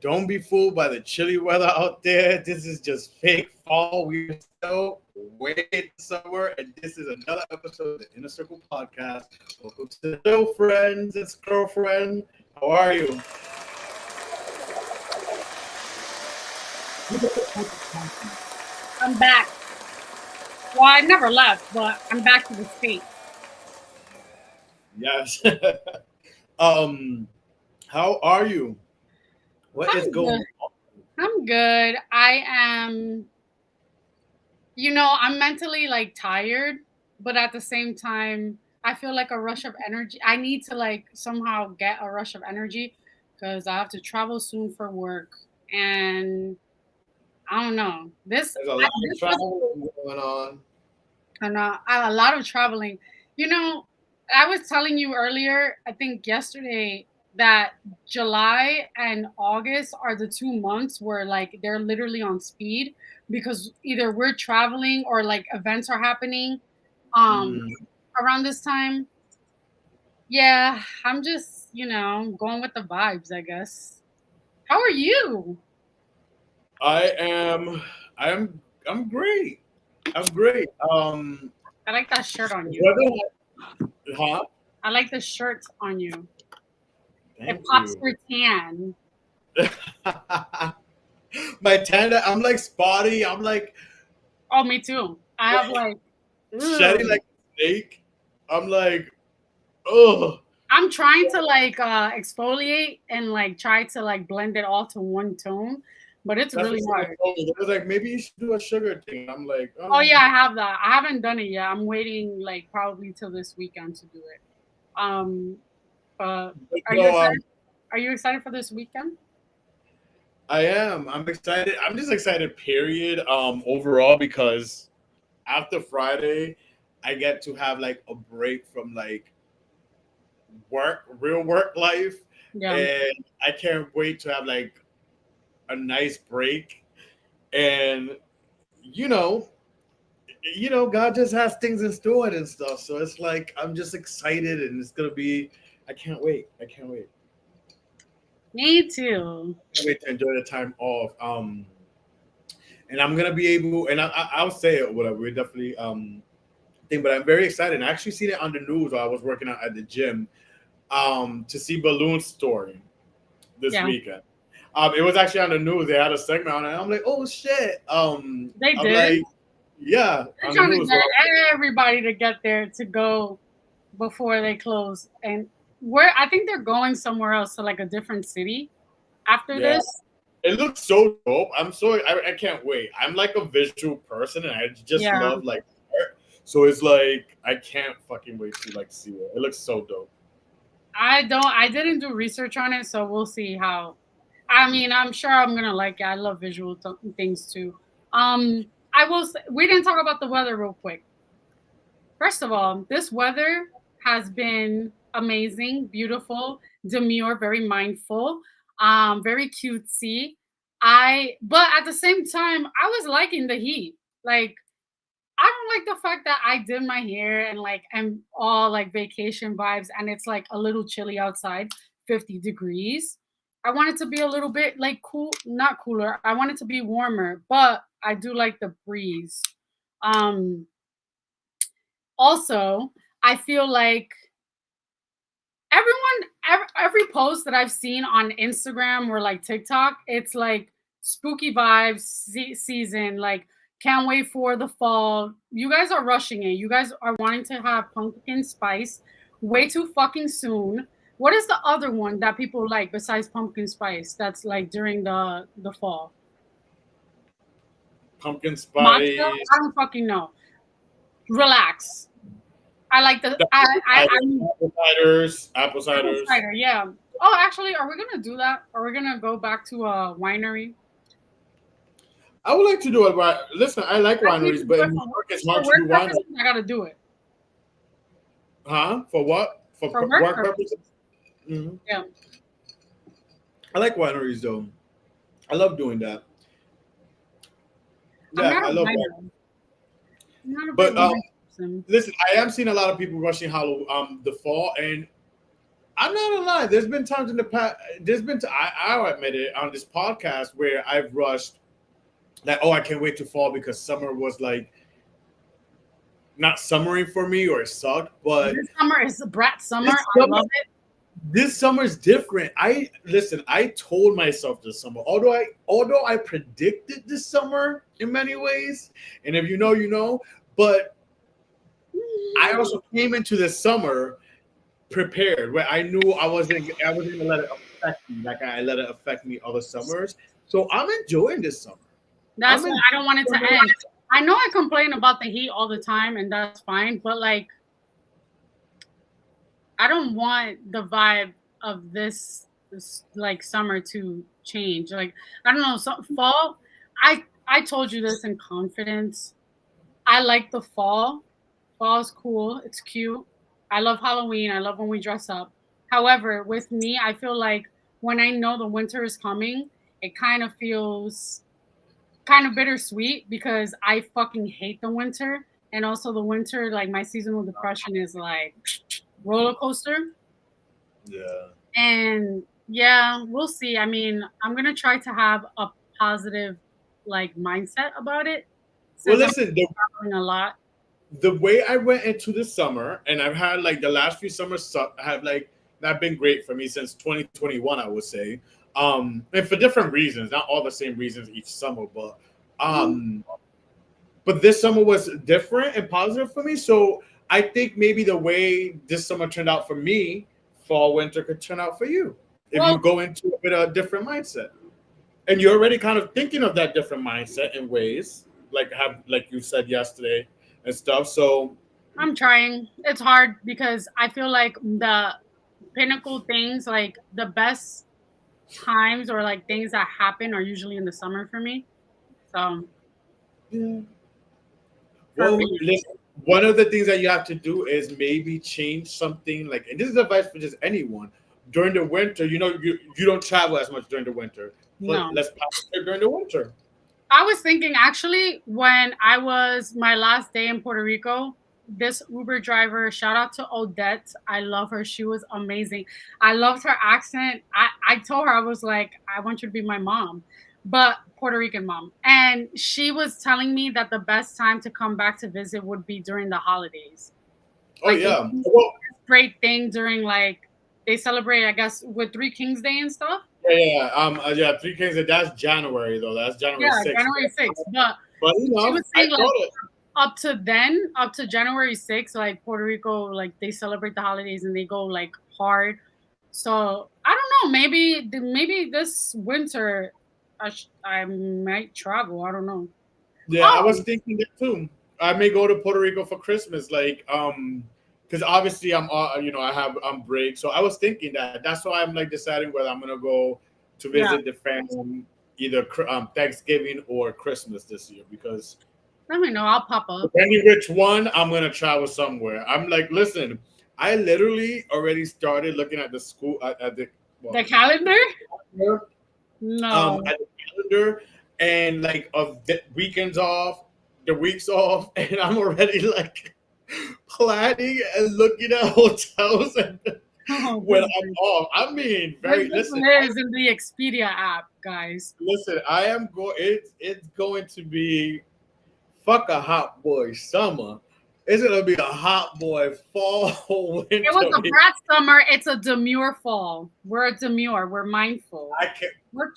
Don't be fooled by the chilly weather out there. This is just fake fall. We are still way in summer, and this is another episode of the Inner Circle Podcast. Welcome to the show, friends. It's girlfriend. How are you? I'm back. Well, I never left, but I'm back to the state. Yes. How are you? What is I'm going good. on? I'm good. I'm mentally like tired, but at the same time, I feel like a rush of energy. I need to like somehow get a rush of energy because I have to travel soon for work, and I don't know. There's a lot of travel going on. A lot of traveling. You know, I was telling you earlier, I think yesterday, that July and August are the 2 months where like they're literally on speed because either we're traveling or like events are happening um Mm, around this time. Yeah, I'm just, going with the vibes, I guess. How are you? I am. I'm great. I'm great. I like that shirt on you. Weather, huh? I like the shirt on you. It Thank pops you. your tan. My tanda, I'm like spotty. I'm like Oh, me too. I have like, shedding ugh. like a snake. I'm like, oh. I'm trying to like exfoliate and like try to like blend it all to one tone, but it's That's what really someone hard. told me. They was like, maybe you should do a sugar thing. I'm like, Oh oh. yeah, I have that. I haven't done it yet. I'm waiting like probably till this weekend to do it. Um, but But are you no, excited? Are you excited for this weekend? I am. I'm excited. I'm just excited. Period. Overall, because after Friday, I get to have like a break from like work, real work life, Yeah. and I can't wait to have like a nice break. And you know, God just has things in store and stuff. So it's like I'm just excited, and it's gonna be. I can't wait. I can't wait. Me too. I can't wait to enjoy the time off. And I'm gonna be able, and I'll say it, whatever. We definitely thing, but I'm very excited. I actually seen it on the news while I was working out at the gym. To see Balloon Story this Yeah, weekend. It was actually on the news. They had a segment on it. I'm like, oh shit. they I'm did. like, yeah, They're on the trying to news. So, get everybody to get there to go before they close, and where I think they're going somewhere else to like a different city after yeah, this. it looks so dope. I can't wait. I'm like a visual person, and I just Yeah. love like art. So it's like I can't fucking wait to like see it. It looks so dope. I didn't do research on it, so we'll see how. I mean, I'm sure I'm gonna like it. I love visual things too. I will. We didn't talk about the weather real quick. First of all, this weather has been amazing, beautiful, demure, very mindful, very cutesy. But at the same time, I was liking the heat. Like, I don't like the fact that I did my hair and like I'm all like vacation vibes and it's like a little chilly outside, 50 degrees. I want it to be a little bit like cool, not cooler. I want it to be warmer, but I do like the breeze. Um Also, I feel like every post that I've seen on Instagram or like TikTok, it's like spooky vibes season, like can't wait for the fall. You guys are rushing it. You guys are wanting to have pumpkin spice way too fucking soon. What is the other one that people like besides pumpkin spice that's like during the fall? Pumpkin Matcha? spice, I don't fucking know. Relax. I like the I'm apple ciders, apple apple ciders. cider, yeah. Oh, actually, are we gonna do that? Are we gonna go back to a winery? I would like to do it, but listen, I like I need to wineries, do but it in New York, it's for hard to work do purposes. wineries. I gotta do it Huh? For what? For for work work purposes. purposes? Hmm. Yeah, I like wineries though. I love doing that. I'm Yeah, not I a love winer. not a big But winter person. listen, I am seeing a lot of people rushing the fall, and I'm not gonna lie. There's been times in the past. There's been I'll admit it on this podcast where I've rushed like, oh, I can't wait to fall because summer was like not summering for me or it sucked. But This summer is a brat summer. this I summer, love it. this summer is different. I listen. I told myself this summer, although I predicted this summer in many ways, and if you know, you know. But I also came into this summer prepared, where I knew I wasn't gonna let it affect me like I let it affect me other summers. So I'm enjoying this summer. That's I'm why enjoying I don't want it to end. I know I complain about the heat all the time, and that's fine. But like, I don't want the vibe of this like summer to change. Like, I don't know, fall. I told you this in confidence. I like the fall. Fall's cool. It's cute. I love Halloween. I love when we dress up. However, with me, I feel like when I know the winter is coming, it kind of feels kind of bittersweet because I fucking hate the winter. And also the winter, like my seasonal depression is like roller coaster. yeah. And yeah, we'll see. I mean, I'm gonna try to have a positive like mindset about it Well, since I'm listen, traveling a lot. the way I went into the summer, and I've had like the last few summers have like not been great for me since 2021, I would say. And for different reasons, not all the same reasons each summer, um, but this summer was different and positive for me. So I think maybe the way this summer turned out for me, fall winter could turn out for you if you Well, go into it with a different mindset, and you're already kind of thinking of that different mindset in ways like you said yesterday and stuff. So I'm trying. It's hard because I feel like the pinnacle things, like the best times or like things that happen are usually in the summer for me. So yeah. for Well, me, listen, one of the things that you have to do is maybe change something like, and this is advice for just anyone during the winter. You don't travel as much during the winter. But no. let's pass it during the winter. I was thinking actually when I was my last day in Puerto Rico, this Uber driver, shout out to Odette. I love her. She was amazing. I loved her accent. I told her, I was like, I want you to be my mom, but Puerto Rican mom. And she was telling me that the best time to come back to visit would be during the holidays. Oh Like they yeah. do Well, this great thing during like they celebrate, I guess, with Three Kings Day and stuff. yeah. Yeah. Three Kings. That's January though. That's January Yeah, 6th. January 6th. But But she was I saying like thought it. up to then, up to January 6th, like Puerto Rico, like they celebrate the holidays and they go like hard. So I don't know. Maybe this winter I might travel. I don't know. Yeah, I was Oh thinking that too. I may go to Puerto Rico for Christmas, because obviously I have break. So I was thinking that. That's why I'm like deciding whether I'm gonna go to yeah. visit the family either Thanksgiving or Christmas this year, because Let me know. I'll pop up. depending which one, I'm gonna travel somewhere. I'm like, listen, I literally already started looking at the school at the The well, calendar? No. at the calendar, and like of the weekends off, the weeks off, and I'm already like planning and looking at hotels and Oh when I'm goodness. off. I mean, This very just listen. lives in the Expedia app, guys. Listen, I am going. It's going to be fuck a hot boy summer. It's gonna be a hot boy fall It was winter. a brat summer. It's a demure fall. We're a demure. We're mindful. I can't. We're I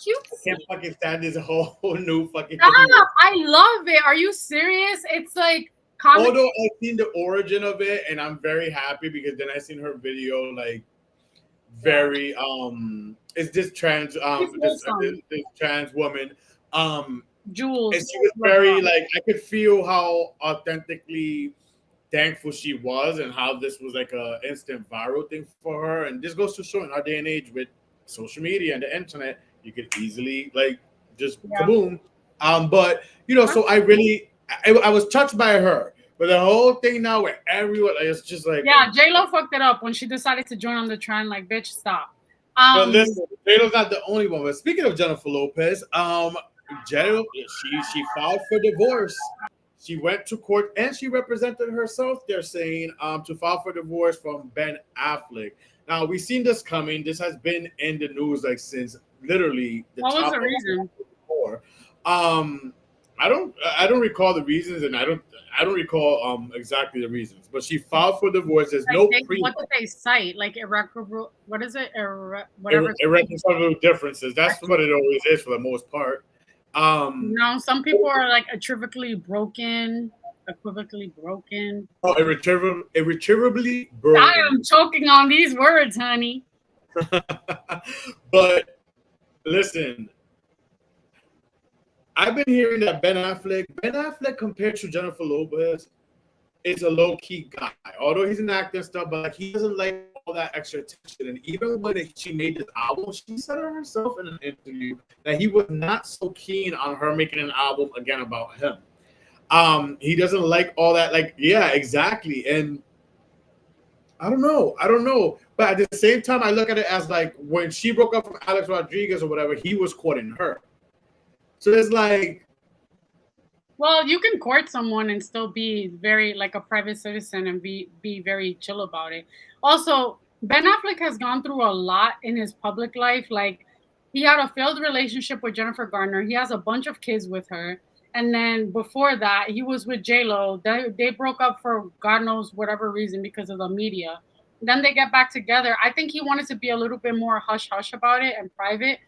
can't cutesy. fucking stand this whole new fucking thing. Stop. I love it. Are you serious? It's like comic. Although I've seen the origin of it, and I'm very happy because then I seen her video like Yeah. very it's this trans It's wholesome. this trans woman and Jules. she was very LeBron. like I could feel how authentically thankful she was and how this was like a instant viral thing for her. And this goes to show in our day and age with social media and the internet, you could easily like just Yeah. kaboom. But so I was touched by her. But the whole thing now with everyone, like, it's just like, oh Yeah. my J god. Lo fucked it up when she decided to join on the trend. Like, bitch, stop. But Um. listen, Jada's not the only one. But speaking of Jennifer Lopez, Jada, she filed for divorce. She went to court and she represented herself. They're saying to file for divorce from Ben Affleck. Now we've seen this coming. This has been in the news like since literally the What was top the of reason? before. Um, I don't recall the reasons, and I don't recall exactly the reasons. But she filed for divorce. There's Like no they, pre what did they cite? Like irreparable. What is it? Whatever. irreconcilable differences. That's what it always is for the most part. Um, No, some people are like equivocally broken. oh, irretrievably I broken. am choking on these words, honey. But listen, I've been hearing that Ben Affleck compared to Jennifer Lopez is a low key guy. Although he's an actor and stuff, but like he doesn't like all that extra attention. And even when she made this album, she said it herself in an interview that he was not so keen on her making an album again about him. He doesn't like all that. Like, yeah, exactly. And I don't know. But at the same time, I look at it as like when she broke up from Alex Rodriguez or whatever, he was courting her. So it's like, Well, you can court someone and still be very like a private citizen and be very chill about it. Also, Ben Affleck has gone through a lot in his public life. Like he had a failed relationship with Jennifer Garner. He has a bunch of kids with her. And then before that, he was with J-Lo. They broke up for God knows whatever reason because of the media. Then they get back together. I think he wanted to be a little bit more hush hush about it and private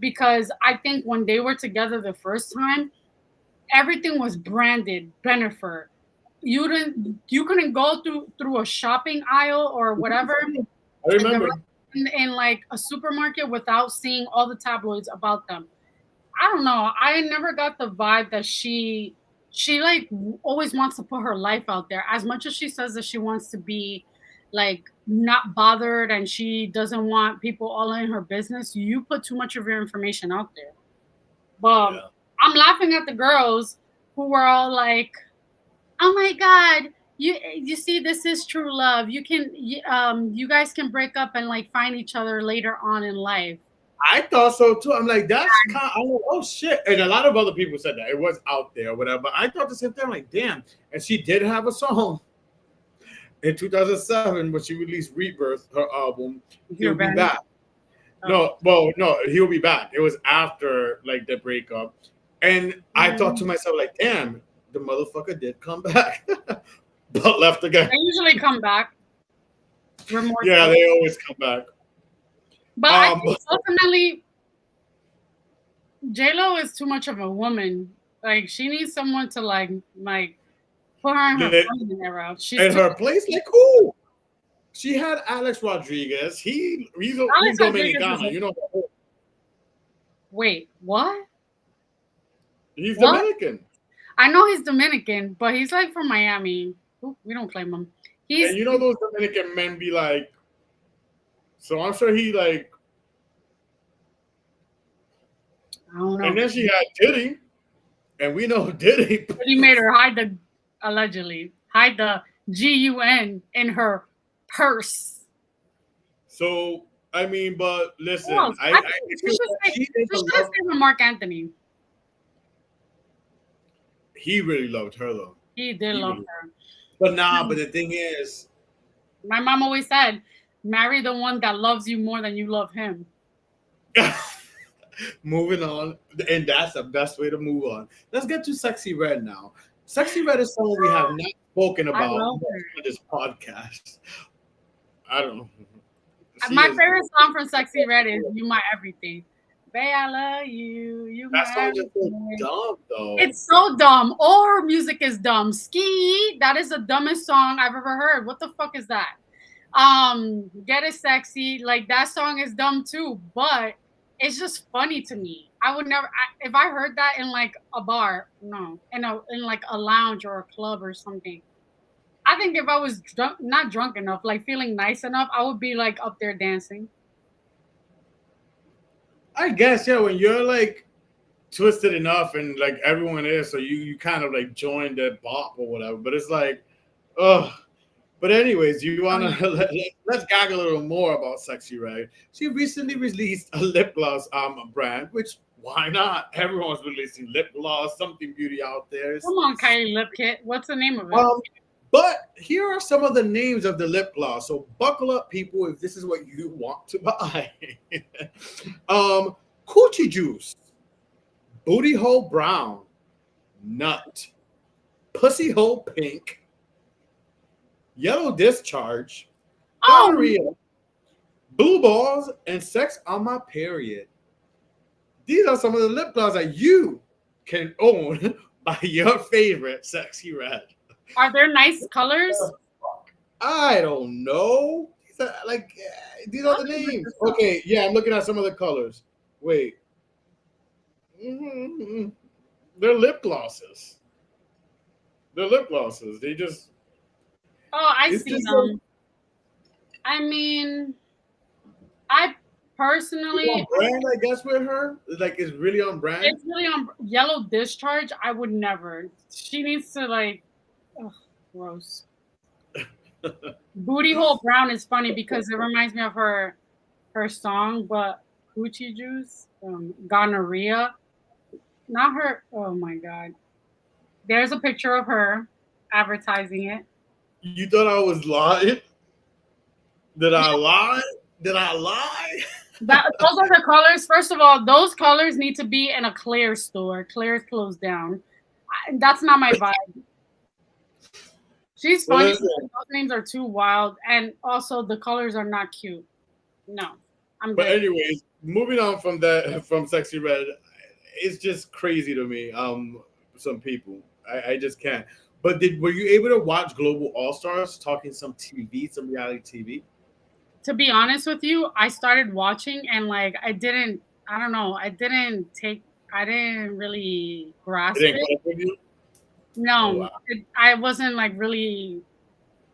because I think when they were together the first time, everything was branded Bennifer. You couldn't go through a shopping aisle or whatever I in the remember. in like a supermarket without seeing all the tabloids about them. I don't know. I never got the vibe that she like always wants to put her life out there. As much as she says that she wants to be like not bothered and she doesn't want people all in her business, you put too much of your information out there. But Yeah. I'm laughing at the girls who were all like, "Oh my god, you see, this is true love. You guys can break up and like find each other later on in life." I thought so too. I'm like, that's kind of, oh shit. And a lot of other people said that it was out there, or whatever. But I thought the same thing. I'm like, damn. And she did have a song in 2007 when she released Rebirth, her album. He'll Your be band. back. Oh. No, well, no, he'll be back. It was after like the breakup. And I thought to Mm. myself, like, damn, the motherfucker did come back, but left again. They usually come back Yeah, remorseful. they always come back. But I Um, think ultimately J Lo is too much of a woman. Like she needs someone to like put her in her yeah, feminine era. She's in too her place, like, who? She had Alex Rodriguez. He's Alex Rodriguez is Dominicana. a You know, wait, what? he's What? Dominican, I know he's Dominican, but he's like from Miami. Oop, we don't claim him. and He's you know those Dominican men be like. So I'm sure he like. I don't And know. then she had Diddy, and we know Diddy. But he made her hide the allegedly hide the GUN in her purse. So I mean, but Who listen, else? I I I think feel that she is she a should have love. stayed with Mark Anthony. He really loved her though. He did He love really. her. But nah. But the thing is, My mom always said, marry the one that loves you more than you love him. moving on, and that's the best way to move on. Let's get to Sexy Red now. Sexy Red is someone we have not spoken I about love much her. on this podcast. I don't know. She My is. favorite song from Sexy Red is You My Everything. Babe, I love you. You That my song is so everything. dumb though. It's so dumb. All her music is dumb. Ski, that is the dumbest song I've ever heard. What the fuck is that? Get It Sexy, like that song is dumb too, but it's just funny to me. I would never if I heard that in like a bar, no, in like a lounge or a club or something. I think if I was drunk, not drunk enough, like feeling nice enough, I would be like up there dancing. I guess yeah. When you're like twisted enough, and like everyone is, so you kind of like join the bop or whatever. But it's like, ugh. But anyways, you wanna let's gag a little more about Sexy Red. She recently released a lip gloss brand, which Why not? Everyone's releasing lip gloss, something beauty out there. Come on, Kylie Lip Kit. What's the name of it? Um, but here are some of the names of the lip gloss. So buckle up, people, if this is what you want to buy. Coochie juice, booty hole brown, nut, pussy hole pink, yellow discharge, Oh, gonorrhea, blue balls, and sex on my period. These are some of the lip gloss that you can own by your favorite sexy red. are there nice colors? I don't know. These are the names. Okay, yeah, I'm looking at some of the colors. Wait. Mm-hmm. They're lip glosses. They're lip glosses. They just. Oh, I It's see just them. I mean, I personally, on brand, I guess, with her. It's really on brand. it's really on yellow discharge. I would never. She needs to ugh, gross. Booty hole brown is funny because it reminds me of her song, but Coochie Juice, gonorrhea, not her. Oh my god, there's a picture of her advertising it. You thought I was lying? Did I lie? Did I lie? Those are the colors. First of all, those colors need to be in a Claire store. Claire's closed down. That's not my vibe. She's Well, funny. listen, Those names are too wild, and also the colors are not cute. No, I'm but good. anyways, moving on from that, from sexy red, it's just crazy to me. Some people, I just can't. But were you able to watch Global All Stars talking some TV, some reality TV? To be honest with you, I started watching and I don't know, I didn't really It grasp didn't it. click with you? Oh No, wow. I wasn't like really.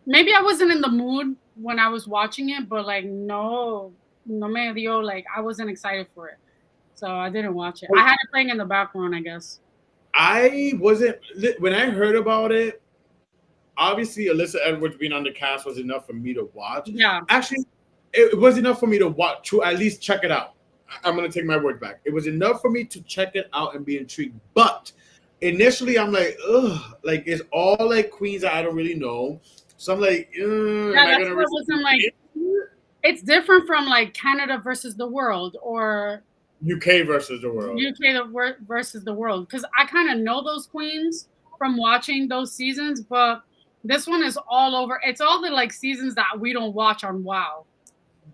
Maybe I wasn't in the mood when I was watching it, but no, no me dio. Like I wasn't excited for it, so I didn't watch it. I had it playing in the background, I guess. I wasn't when I heard about it. Obviously, Alyssa Edwards being on the cast was enough for me to watch. Yeah, Actually, it was enough for me to watch, to at least check it out. I'm gonna take my word back. It was enough for me to check it out and be intrigued. But initially, I'm like, ugh, like it's all like queens that I don't really know. So I'm like, am yeah. I That's gonna what really? wasn't like. It's different from like Canada versus the world or UK versus the world. versus the world because I kind of know those queens from watching those seasons, but this one is all over. It's all the like seasons that we don't watch on Wow.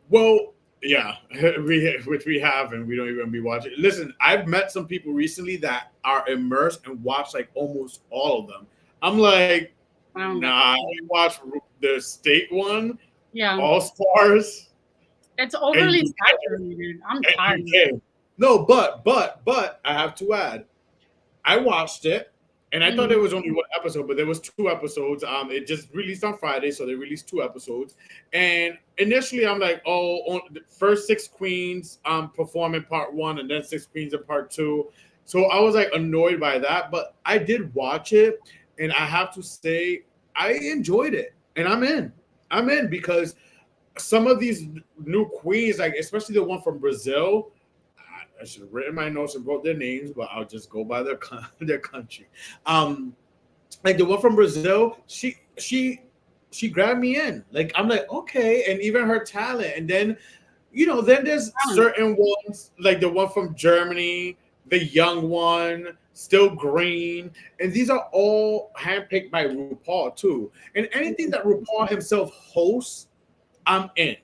Well, yeah, which we have, and we don't even be watching. Listen, I've met some people recently that are immersed and watch like almost all of them. I'm like, I don't know. nah, I watch the state one, Yeah, All Stars, it's and overly UK. saturated. I'm And tired. UK. No, but I have to add, I watched it, and I thought there was only one episode, but there was two episodes. It just released on Friday, so they released two episodes. And initially, I'm like, oh, the first six queens perform in part one, and then six queens in part two. So I was like annoyed by that, but I did watch it, and I have to say, I enjoyed it, and I'm in. I'm in because some of these new queens, like especially the one from Brazil, I should have written my notes and wrote their names, but I'll just go by their their country. Like the one from Brazil, she grabbed me in. Like I'm like okay, and even her talent. And then then there's certain ones like the one from Germany, the young one, still green, and these are all handpicked by RuPaul too. And anything that RuPaul himself hosts, I'm in.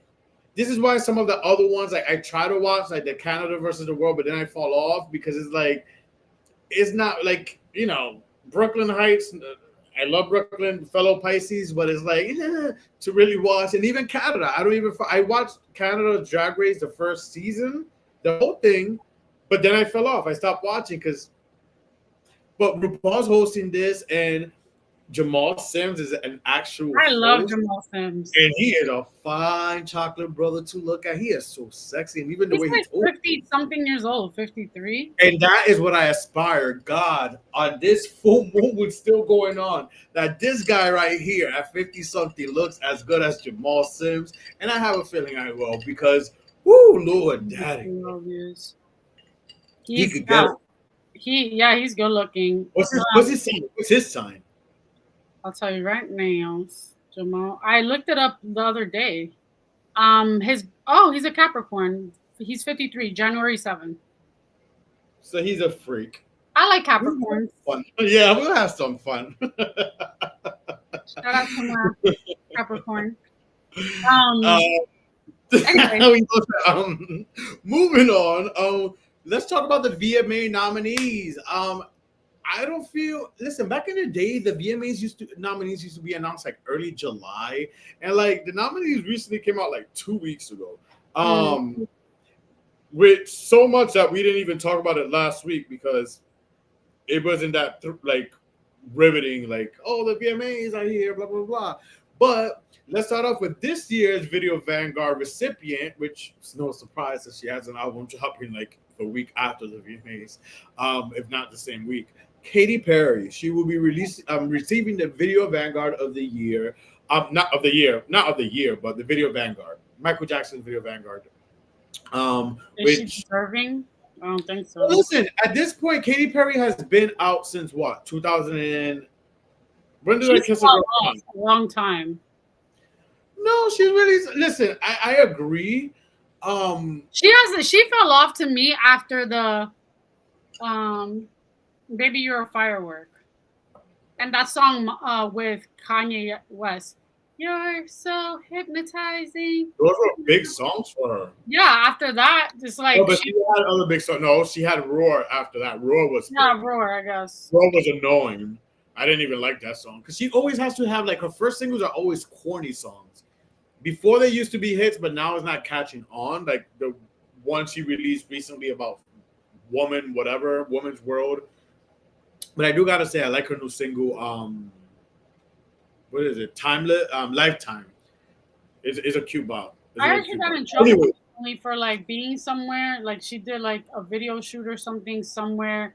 This is why some of the other ones like I try to watch like the Canada versus the world, but then I fall off because it's not like Brooklyn Heights. I love Brooklyn, fellow Pisces, but it's like to really watch. And even Canada, I watched Canada Drag Race the first season, the whole thing, but then I fell off. I stopped watching but RuPaul's hosting this, and Jamal Sims is an actual I love host. Jamal Sims. And he is a fine chocolate brother to look at. He is so sexy. And even the He's way like he talks. 50 something years old, 53. And that is what I aspire. God, on this full moon was still going on, that this guy right here at 50 something looks as good as Jamal Sims. And I have a feeling I will because, whoo, Lord Daddy. He He's could get it. he's good looking. What's his sign? What's his sign? I'll tell you right now, Jamal. I looked it up the other day. He's a Capricorn. He's 53, January 7th. So he's a freak. I like We'll have Capricorns. fun. Yeah, we'll have some fun. Shout out to my Capricorn. uh, Anyway, we go moving on. Let's talk about the VMA nominees. I don't feel. Listen, back in the day, the VMAs nominees used to be announced like early July, and like the nominees recently came out like 2 weeks ago. mm, With so much that we didn't even talk about it last week because it wasn't that like riveting. Like, oh, the VMAs are here, blah blah blah. But let's start off with this year's Video Vanguard recipient, which is no surprise that she has an album dropping like the week after the VMAs, if not the same week. Katy Perry. She will be receiving the Video Vanguard of the year. Not of the year, but the Video Vanguard. Michael Jackson's Video Vanguard. is she deserving? I don't think so. Listen, at this point, Katy Perry has been out since what? 2000 and when did I kiss a girl? A long time. No, she's really listen. I agree. She fell off to me after the Baby You're a Firework. And that song with Kanye West. You're so hypnotizing. Those were big songs for her. Yeah, after that, it's like No, but she had other big songs. No, she had Roar after that. Roar was Roar, I guess. Roar was annoying. I didn't even like that song because she always has to have like her first singles are always corny songs. Before they used to be hits, but now it's not catching on. Like the one she released recently about Woman's World. But I do gotta say I like her new single. What is it? Lifetime. It's a cute bop. I heard she got in trouble for like being somewhere. Like she did like a video shoot or something somewhere.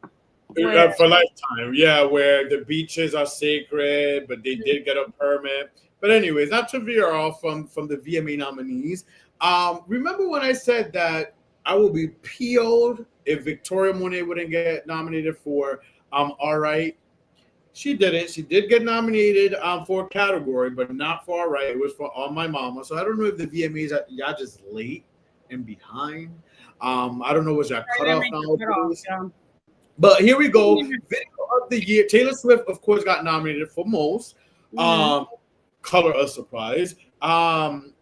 For Lifetime, yeah, where the beaches are sacred, but they did get a permit. But anyways, not to veer off from the VMA nominees. Remember when I said that I will be PO'd if Victoria Monet wouldn't get nominated for All Right? She didn't. She did get nominated for a category, but not for All Right. It was for On My Mama. So I don't know if the VMAs are y'all just late and behind. I don't know what's y'all cut off now. But here we go. Video of the year. Taylor Swift, of course, got nominated for most. Color of Surprise.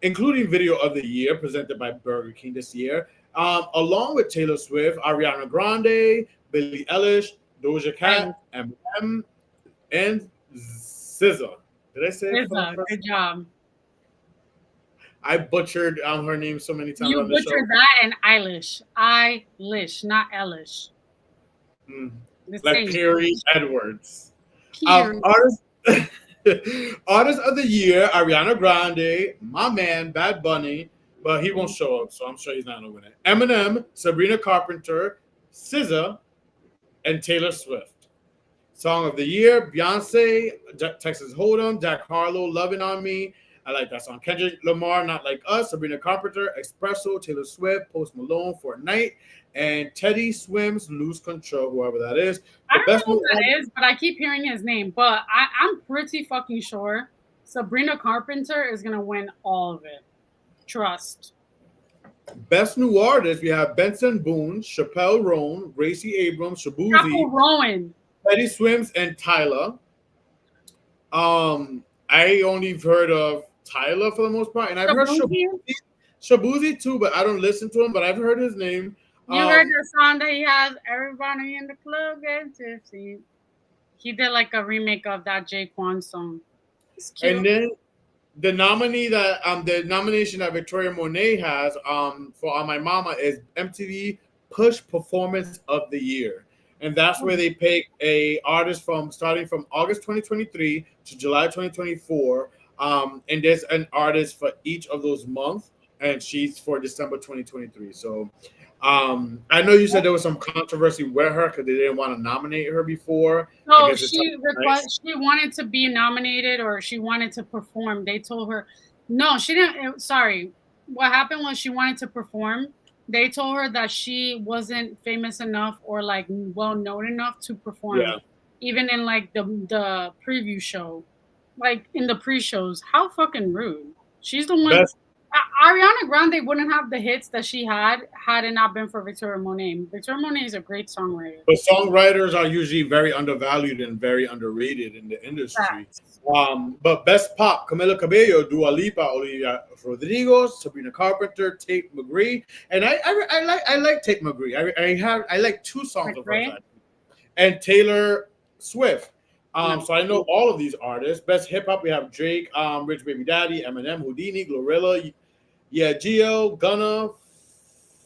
Including Video of the Year, presented by Burger King this year. Along with Taylor Swift, Ariana Grande, Billie Eilish, Doja Cat, Eminem, and SZA. Did I say it? SZA, good job. I butchered her name so many times. You on the butchered show. that and Eilish, not Eilish. Like Perry Edwards. Artist of the Year, Ariana Grande, my man, Bad Bunny, but he won't show up, so I'm sure he's not going to win it. Eminem, Sabrina Carpenter, SZA, and Taylor Swift. Song of the Year, Beyonce, Texas Hold'em, Jack Harlow, Loving on Me. I like that song. Kendrick Lamar, Not Like Us, Sabrina Carpenter, Espresso, Taylor Swift, Post Malone, Fortnite, and Teddy Swims, Lose Control, whoever that is. I don't know who that is, but I keep hearing his name. But I'm pretty fucking sure Sabrina Carpenter is going to win all of it. Trust. Best New Artist, we have Benson Boone, Chappelle Roan, Gracie Abrams, Shabuzi, Rowan, Teddy Swims, and Tyler. I only heard of Tyler for the most part, and I've heard Shabuzi too, but I don't listen to him. But I've heard his name. You heard the song that he has, "Everybody in the Club Getting Tipsy." He did like a remake of that Jaquan song. It's cute. And then the nomination that Victoria Monet has for On My Mama is MTV Push Performance of the Year. And that's where they pick a artist starting from August 2023 to July 2024. And there's an artist for each of those months, and she's for December 2023. So I know you said there was some controversy with her because they didn't want to nominate her before. So she wanted to be nominated, or she wanted to perform. They told her, no, she didn't. Sorry. What happened was she wanted to perform, they told her that she wasn't famous enough or like well known enough to perform, Yeah. even in like the preview show, like in the pre-shows. How fucking rude! She's the one. Best Ariana Grande wouldn't have the hits that she had it not been for Victoria Monet. Victoria Monet is a great songwriter. But songwriters are usually very undervalued and very underrated in the industry. Facts. But best pop: Camila Cabello, Dua Lipa, Olivia Rodrigo, Sabrina Carpenter, Tate McGree, and I like Tate McGree. I like two songs Like of hers, Ray. actually. And Taylor Swift. No. So I know all of these artists. Best hip hop: we have Drake, Rich Baby Daddy, Eminem, Houdini, Glorilla, yeah, Geo, Gunna,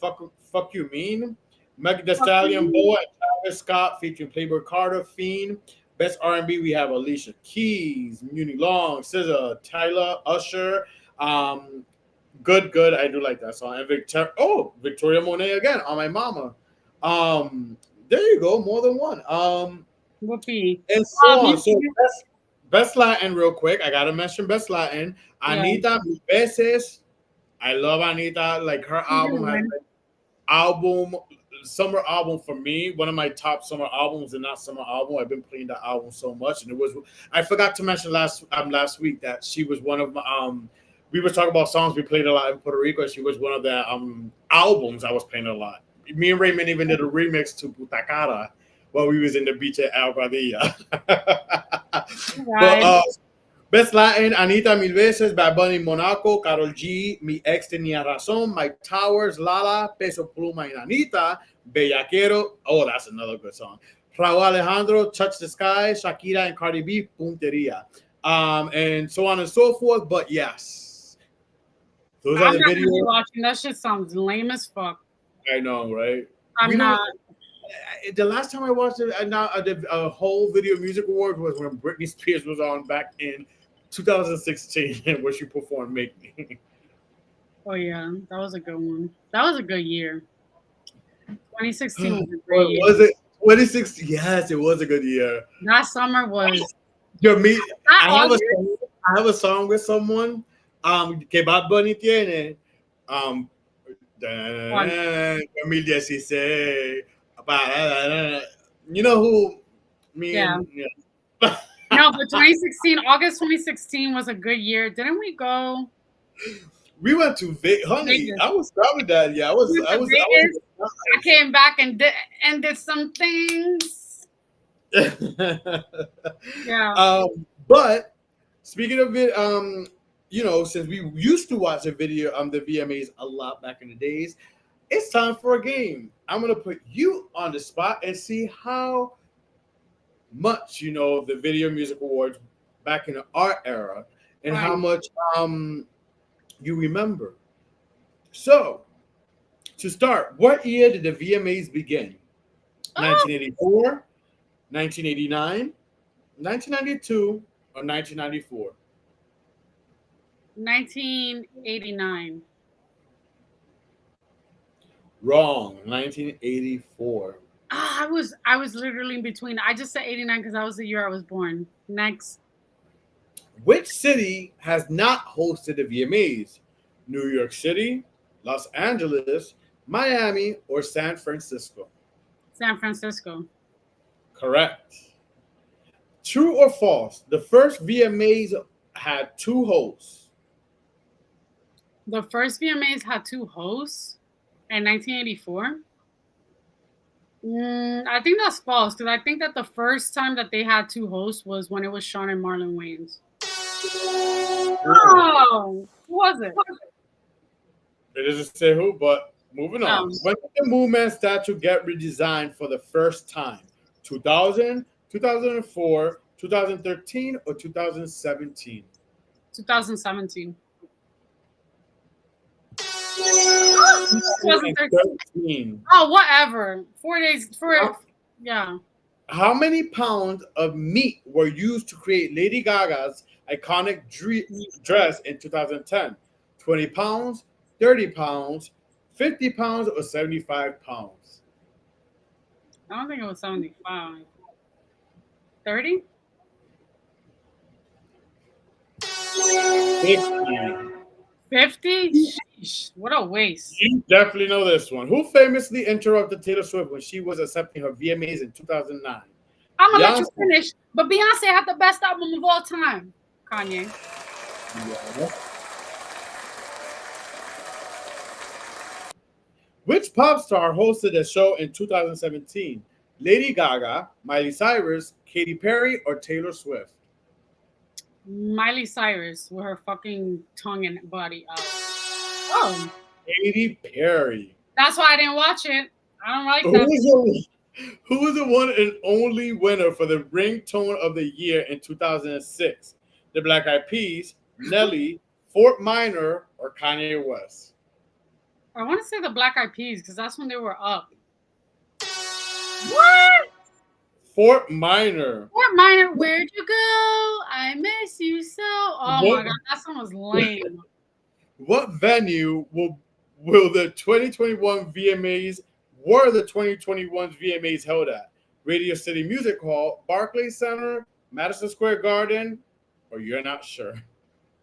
fuck you mean, Megan Thee Stallion, Fucking- Boa, and Travis Scott featuring Playboy Carter, Fiend. Best R&B, we have Alicia Keys, Muni Long, SZA, Tyler, Usher. Um, good. I do like that song. And Victoria Monet again on my mama. There you go, more than one. Whoopi. And so on. You, So best Latin, real quick. I gotta mention best Latin. yeah. Anita Mil Veces. I love Anita. Like her She's gonna album has win. like, album summer album for me. One of my top summer albums, and not summer album. I've been playing that album so much, and it was. I forgot to mention last week that she was one of my We were talking about songs we played a lot in Puerto Rico. She was one of the albums I was playing a lot. Me and Raymond even did a remix to Puta Cara while we was in the beach at Algadilla. But Right. Best Latin, Anita Mil Veces, Bad Bunny, Monaco, Karol G, Mi Ex Tenía Razón, Mike Towers, Lala, Peso Pluma y Anita, Bellaquero. Oh, that's another good song. Raúl Alejandro, Touch the Sky, Shakira and Cardi B, Punteria. And so on and so forth. But yes, those are I'm the not gonna be videos. watching. That shit sounds lame as fuck. I know, right? I'm We don't. not. The last time I watched it, a whole Video Music Award was when Britney Spears was on back in 2016, where she performed "Make Me." Oh yeah, that was a good one. That was a good year. 2016 was a great What year. was it? 2016. Yes, it was a good year. That summer was Yo, me, that I have a August. song, I have a song with someone. Que Bad Bunny tiene. Um, One. 2016. You know who? Me Yeah. and yeah. No, but 2016, August 2016 was a good year. Didn't we go We went to honey. Vegas? I was proud of that. Yeah, I was. We went I to was. Vegas. I I came back and did some things. was. Yeah. But speaking of it, since we used to watch the VMAs a lot back in the days, it's time for a game. I'm gonna put you on the spot and see how much you know of the Video Music Awards back in our era, and how Fine. much you remember. So, to start, what year did the VMAs begin? Oh, 1984, 1989, 1992, or 1994? 1989. Wrong. 1984. Ah, I was literally in between. I just said 89 because that was the year I was born. Next. Which city has not hosted the VMAs? New York City, Los Angeles, Miami, or San Francisco? San Francisco. Correct. True or false? The first VMAs had two hosts. The first VMAs had two hosts in 1984. I think that's false because I think that the first time that they had two hosts was when it was Sean and Marlon Wayans. Oh, who was it? It doesn't say who, but moving on. When did the Moon Man statue get redesigned for the first time? 2000, 2004, 2013, or 2017? 2017. 2013. Oh, whatever. 4 days for yeah. How many pounds of meat were used to create Lady Gaga's iconic dress in 2010? 20 pounds, 30 pounds, 50 pounds, or 75 pounds? I don't think it was 75. 30? 50. 50? What a waste. You definitely know this one. Who famously interrupted Taylor Swift when she was accepting her VMAs in 2009? I'm gonna let you Beyonce. finish, but Beyonce had the best album of all time. Kanye. Yeah. Which pop star hosted a show in 2017? Lady Gaga, Miley Cyrus, Katy Perry, or Taylor Swift? Miley Cyrus with her fucking tongue and body out. Oh, Katy Perry. that's why I didn't watch it. I don't like Who that. was who was the one and only winner for the ringtone of the year in 2006? The Black Eyed Peas, Nelly, Fort Minor, or Kanye West? I want to say the Black Eyed Peas because that's when they were up. What? Fort Minor. Fort Minor, where'd you go? I miss you so. Oh my What god, that song was lame. what venue will the 2021 VMAs were the 2021 VMAs held at? Radio City Music Hall, Barclays Center, Madison Square Garden, or you're not sure?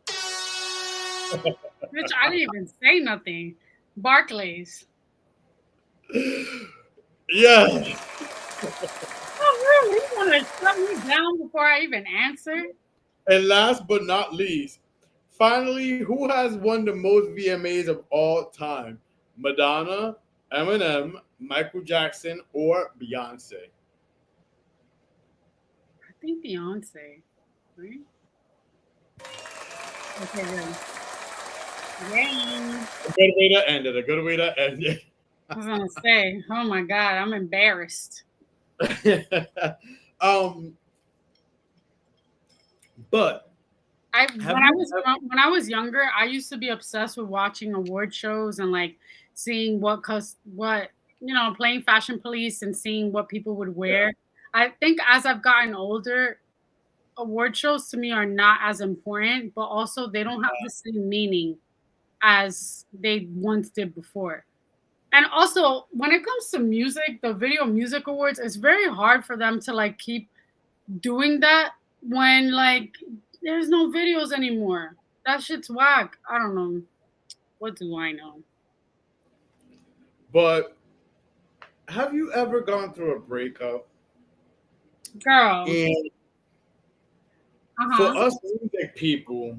Bitch, I didn't even say nothing. Barclays. Yeah. Oh, really? You want to shut me down before I even answer? And last but not least, finally, who has won the most VMAs of all time? Madonna, Eminem, Michael Jackson, or Beyonce? I think Beyonce. Right? Okay, good. Yay. A good way to end it. A good way to end I was gonna say, oh my god, I'm embarrassed. it. um, but I have when I was younger, I used to be obsessed with watching award shows and like seeing what playing Fashion Police and seeing what people would wear. I think as I've gotten older, award shows to me are not as important, but also they don't have the same meaning as they once did before. And also, when it comes to music, the Video Music Awards, it's very hard for them to like keep doing that when like there's no videos anymore. That shit's whack. I don't know. What do I know? but have you ever gone through a breakup? Girl. And for Uh-huh. us music people,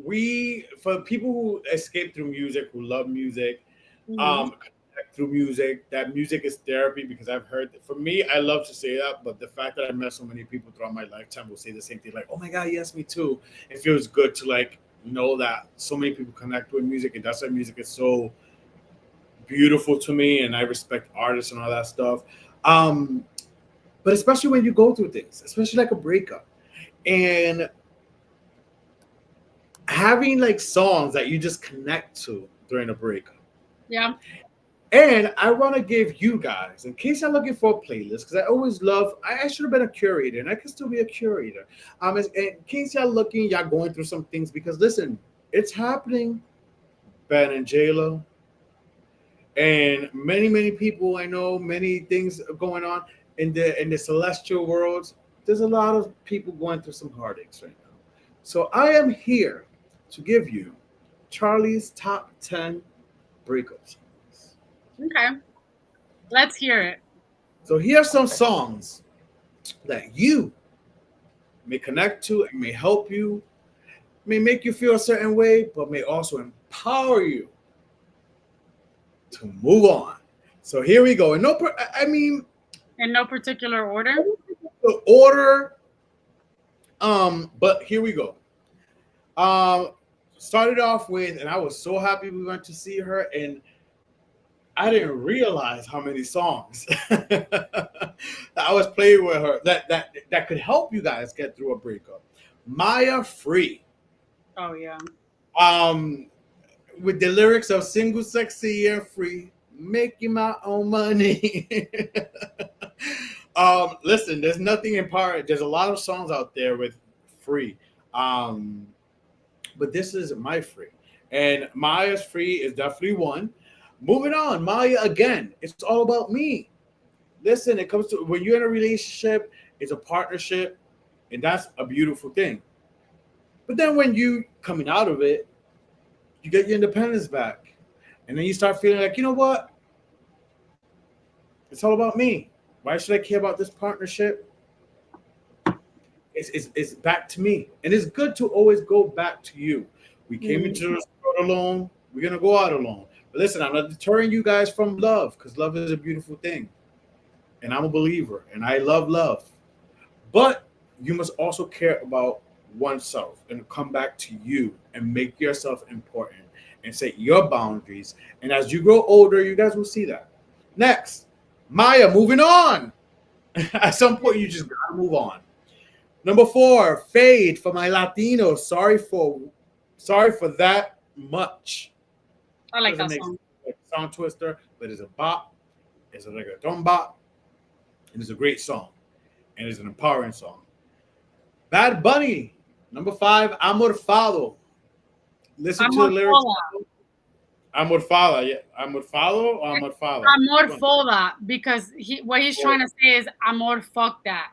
we for people who escape through music, who love music, Hmm. connect through music, that music is therapy because I've heard for me, I love to say that, but the fact that I met so many people throughout my lifetime will say the same thing, like, oh my god, yes, me too. It feels good to like know that so many people connect with music, and that's why music is so beautiful to me, and I respect artists and all that stuff. Um, but especially when you go through things, especially like a breakup, and having like songs that you just connect to during a breakup. Yeah. And I want to give you guys, in case you're looking for a playlist, because I always love, I should have been a curator, and I can still be a curator. In case y'all looking, y'all going through some things, because listen, it's happening. Ben and Jlo, and many many people I know, many things are going on in the celestial worlds. There's a lot of people going through some heartaches right now. So I am here to give you Charlie's top 10 breakup songs. Okay. Let's hear it. So here are some songs that you may connect to and may help you, may make you feel a certain way, but may also empower you to move on. So here we go. And I mean, In no particular order. the order, but here we go. Um, Started off with, and I was so happy we went to see her, and I didn't realize how many songs that I was playing with her that could help you guys get through a breakup. Maya Free. Oh yeah. Um, with the lyrics of single, sexy, and free, making my own money. Listen, there's nothing in part. There's a lot of songs out there with free. Um, but this is my free. And Maya's free is definitely one. Moving on, Maya again. It's all about me. Listen, it comes to when you're in a relationship, it's a partnership, and that's a beautiful thing. But then when you coming out of it, you get your independence back, and then you start feeling like, you know what? It's all about me. Why should I care about this partnership? It's back to me. And it's good to always go back to you. We came Mm. into this world alone. We're going to go out alone. But listen, I'm not deterring you guys from love because love is a beautiful thing. And I'm a believer and I love love. But you must also care about oneself and come back to you and make yourself important and set your boundaries. And as you grow older, you guys will see that. Next, Maya, moving on. At some point, you just gotta move on. Number four, Fade for my Latinos. Sorry for that much. I like Doesn't that make sense song. like a song twister, but it's a bop, it's a reggaeton bop, and it's a great song, and it's an empowering song. Bad Bunny, number five, Amor Fado. Listen to the Amor lyrics. Foda. Amor Fado, yeah. Amor Fado or Amor Fado? Amor Which one? Foda, because what he's Oh, trying to say is amor fuck that.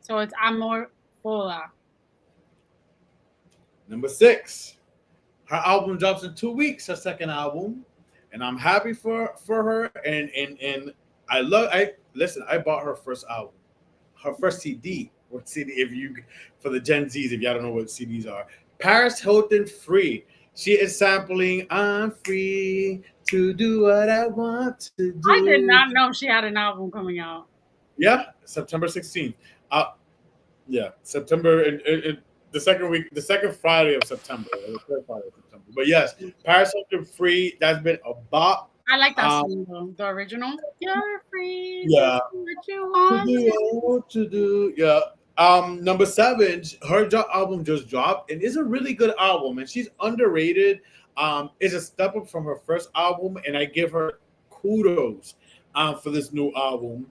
So it's amor foda. number six, her album drops in 2 weeks, her second album, and I'm happy for her. And I listen. I bought her first album, her first CD. What CD? If you for the Gen Zs, if y'all don't know what CDs are, Paris Hilton Free. She is sampling "I'm free to do what I want to I did do." not know she had an album coming out. Yeah, September 16th. Uh, yeah, September the second week, the second Friday of September, or the third Friday of September. But yes, Paris Hilton Free. That's been a bop. I like that Um, song though, the original. You're free to yeah, do what you to want do to. what to do. Yeah. Number seven, her album just dropped, and it's a really good album, and she's underrated. It's a step up from her first album, and I give her kudos for this new album.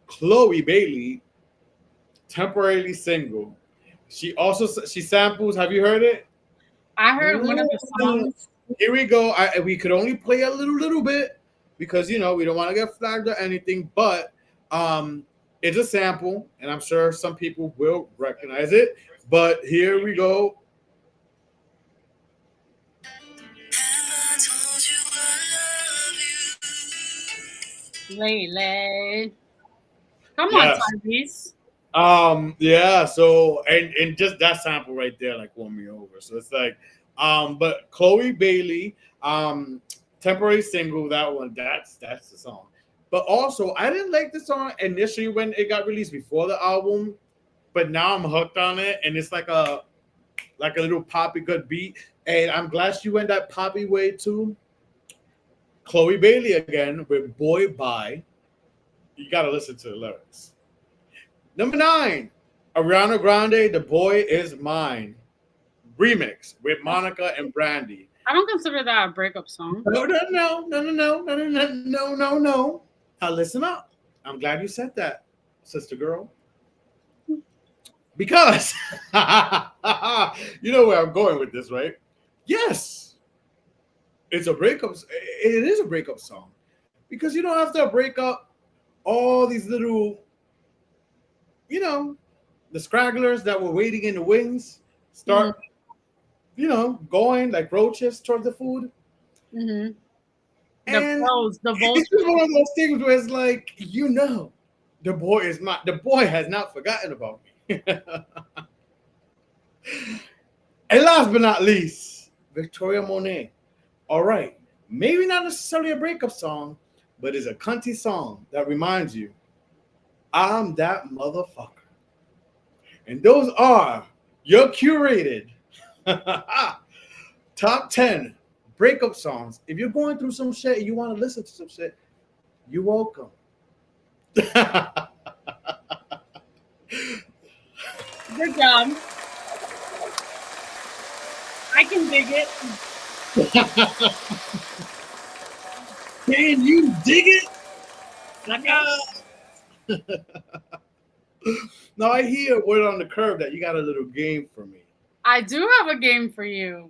Chloe Bailey, temporarily single. She samples. Have you heard it? I heard one of the songs. Here we go. We could only play a little bit because we don't want to get flagged or anything. But it's a sample, and I'm sure some people will recognize it. But here we go. Lele. Come on, Yes. Tyrese. Yeah. So and just that sample right there like won me over. So it's like but Chloe Bailey, temporary single, that one, that's the song. But also I didn't like the song initially when it got released before the album, but now I'm hooked on it and it's like a little poppy good beat. And I'm glad she went that poppy way too. Chloe Bailey again with Boy Bye. You gotta listen to the lyrics. Number nine, Ariana Grande, The Boy Is Mine remix with Monica and Brandy. I don't consider that a breakup song. No, no, no, no, no, no, no, no, no, no, no. Now listen up. I'm glad you said that, sister girl, because you know where I'm going with this, right? Yes, it's a breakup. It is a breakup song because after a breakup, all these little, you know, the scragglers that were waiting in the wings start, going like roaches towards the food. Mm-hmm. The And pros, the it's just vultures. one of those things where it's like, the boy has not forgotten about me. And last but not least, Victoria Monet. All right, maybe not necessarily a breakup song, but it's a cunty song that reminds you, I'm that motherfucker. And those are your curated top 10 breakup songs. If you're going through some shit and you want to listen to some shit, you're welcome. Good job. I can dig it. Can you dig it? Now I hear word on the curve that you got a little game for me. I do have a game for you.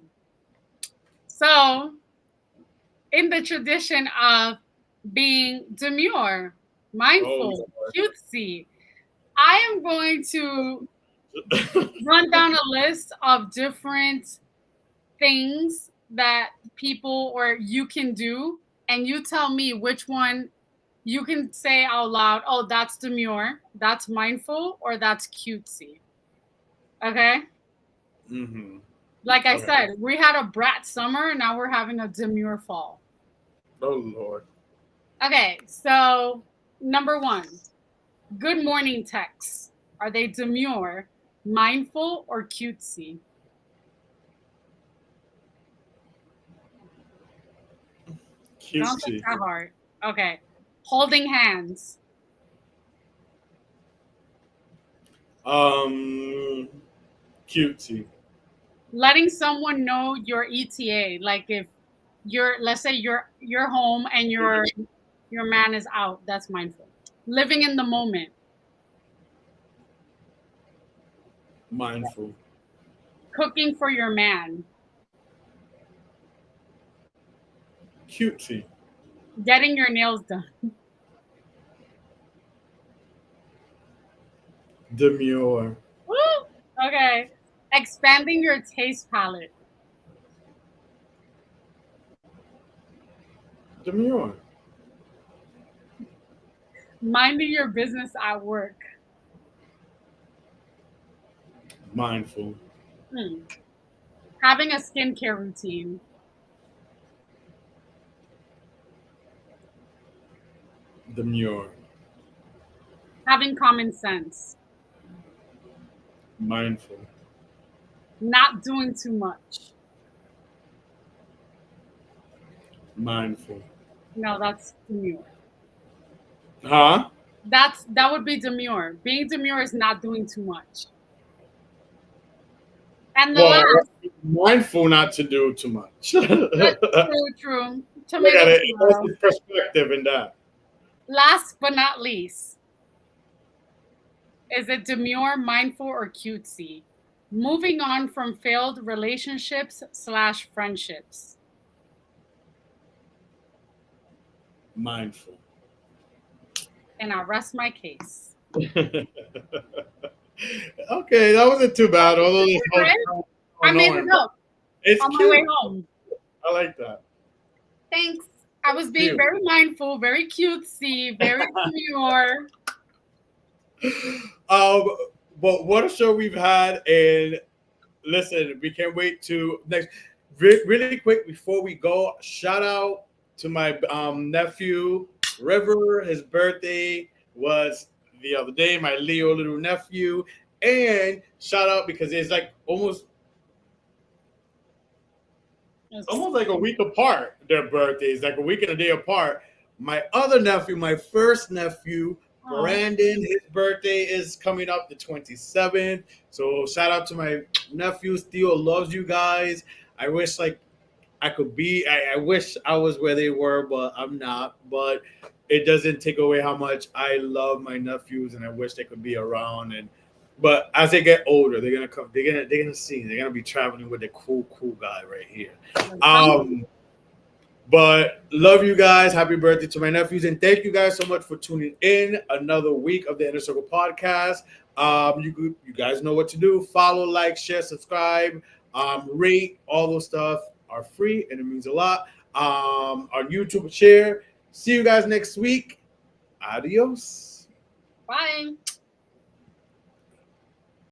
So, in the tradition of being demure, Oh, mindful, cutesy, I am going to run down a list of different things that people or you can do, and you tell me which one you can say out loud. Oh, that's demure, that's mindful, or that's cutesy. Okay. Mm-hmm. Like I Okay. said, we had a brat summer, now we're having a demure fall. Oh Lord. Okay, so number one, good morning texts. Are they demure, mindful, or cutesy? Don't think Cutesy. that hard. Okay. Holding hands. Um, cutesy. Letting someone know your ETA. Like if you're, let's say you're home and your man is out. That's mindful. Living in the moment. Mindful. Cooking for your man. Cutesy. Getting your nails done. Demure. Woo! Okay. Expanding your taste palette. Demure. Minding your business at work. Mindful. Hmm. Having a skincare routine. Demure. Having common sense. Mindful. Not doing too much. Mindful. No, that's demure. Huh? That would be demure. Being demure is not doing too much. And the Well, last, mindful not to do too much. Look but at true, true. Tomato, it. What's tomato. the perspective in that? Last but not least, is it demure, mindful, or cutesy? Moving on from failed relationships slash friendships. Mindful. And I rest my case. Okay, that wasn't too bad. Although it Right? was I made it annoying, up it's on my way cute. home. I like that. Thanks. I was being Cute. very mindful, very cutesy, very demure. Um, but what a show we've had, and listen, we can't wait to next. Really quick before we go, shout out to my nephew River. His birthday was the other day. My Leo little nephew, and shout out because it's like Yes. almost like a week apart. Their birthdays, like a week and a day apart. My other nephew, my first nephew, Oh, Brandon, his birthday is coming up the 27th. So shout out to my nephews. Theo loves you guys. I wish like I could be. I wish I was where they were, but I'm not. But it doesn't take away how much I love my nephews, and I wish they could be around. And but as they get older, they're gonna come. They're gonna see. They're gonna be traveling with the cool guy right here. dunzo. Um, but love you guys. Happy birthday to my nephews, and thank you guys so much for tuning in. Another week of the Inner Circle podcast. You guys know what to do. Follow, like, share, subscribe, rate. All those stuff are free, and it means a lot. On YouTube, share. See you guys next week. Adios. Bye.